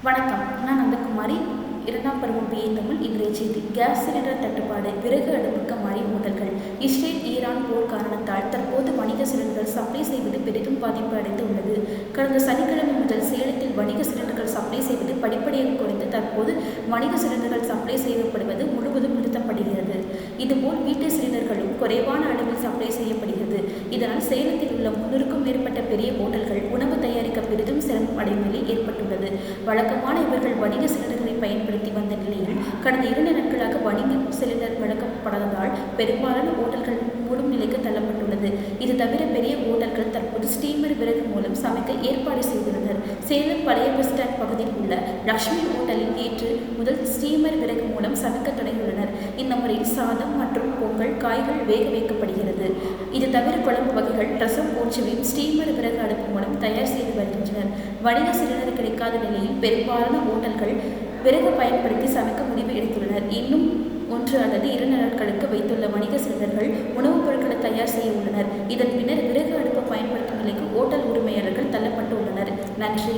வணக்கம். நான் நந்தகுமாரி. 2ஆம் பருவம் BA தமிழ். இன்றைய செய்தி. கேஸ் சிலிண்டர் தட்டுப்பாடு, விறகு அடுப்புக்கு மாறிய மோதல்கள். இஸ்ரேல் ஈரான் போர் காரணத்தால் தற்போது வணிக சிலிண்டர்கள் சப்ளை செய்வது பெரிதும் பாதிப்பு அடைந்து உள்ளது. கடந்த சனிக்கிழமை முதல் சேலத்தில் வணிக சிலிண்டர்கள் சப்ளை செய்வது படிப்படியாக குறைந்து தற்போது வணிக சிலிண்டர்கள் சப்ளை செய்யப்படுவது முழுவதும் நிறுத்தப்படுகிறது. இதுபோல் வீட்டு சிலிண்டர்களும் குறைவான அளவில் சப்ளை செய்யப்படுகிறது. இதனால் சேலத்தில் உள்ள 300க்கும் மேற்பட்ட பெரிய ஹோட்டல்கள் உணவு தயாரிக்க பெரிதும் சிரமம் அடையும் நிலை ஏற்பட்டுள்ளது. வழக்கமான இவர்கள் வணிக சிலிண்டர்களை பயன்படுத்தி வந்த நிலையில் கடந்த 2 நாட்களாக வணிக சிலிண்டர் வழங்கப்படாததால் பெரும்பாலான ஹோட்டல்கள் மூடும் நிலைக்கு தள்ளப்பட்டுள்ளது. இது தவிர பெரிய ஹோட்டல்கள் தற்போது ஸ்டீமர் விறகு மூலம் சமைக்க ஏற்பாடு செய்துள்ளனர். சேலம் பழைய பஸ் ஸ்டாண்ட் பகுதியில் உள்ள லட்சுமி ஹோட்டலில் நேற்று முதல் ஸ்டீமர் விறகு மூலம் சமைக்க தொடங்கியுள்ளனர். இந்த முறையில் சாதம் மற்றும் பொங்கல், காய்கள் வேக வைக்கப்படுகிறது. இது தவிர குழம்பு வகைகள், ரசம் போன்றவையும் ஸ்டீமர் விறகு அடுப்பு மூலம் தயார் செய்து வருகின்றனர். வணிக சிலிண்டர் கிடைக்காத நிலையில் பெரும்பாலான ஹோட்டல்கள் விறகு பயன்படுத்தி சமைக்க முடிவு எடுத்துள்ளனர். இன்னும் 1 அல்லது 2 நாட்களுக்கு வைத்துள்ள வணிக சிலிண்டர்கள் உணவுப் பொருட்களை தயார் செய்ய உள்ளனர். இதன் பின்னர் விறகு அடுப்பு பயன்படுத்தும் நிலைக்கு ஹோட்டல் உரிமையாளர்கள் தள்ளப்பட்டு உள்ளனர். நன்றி.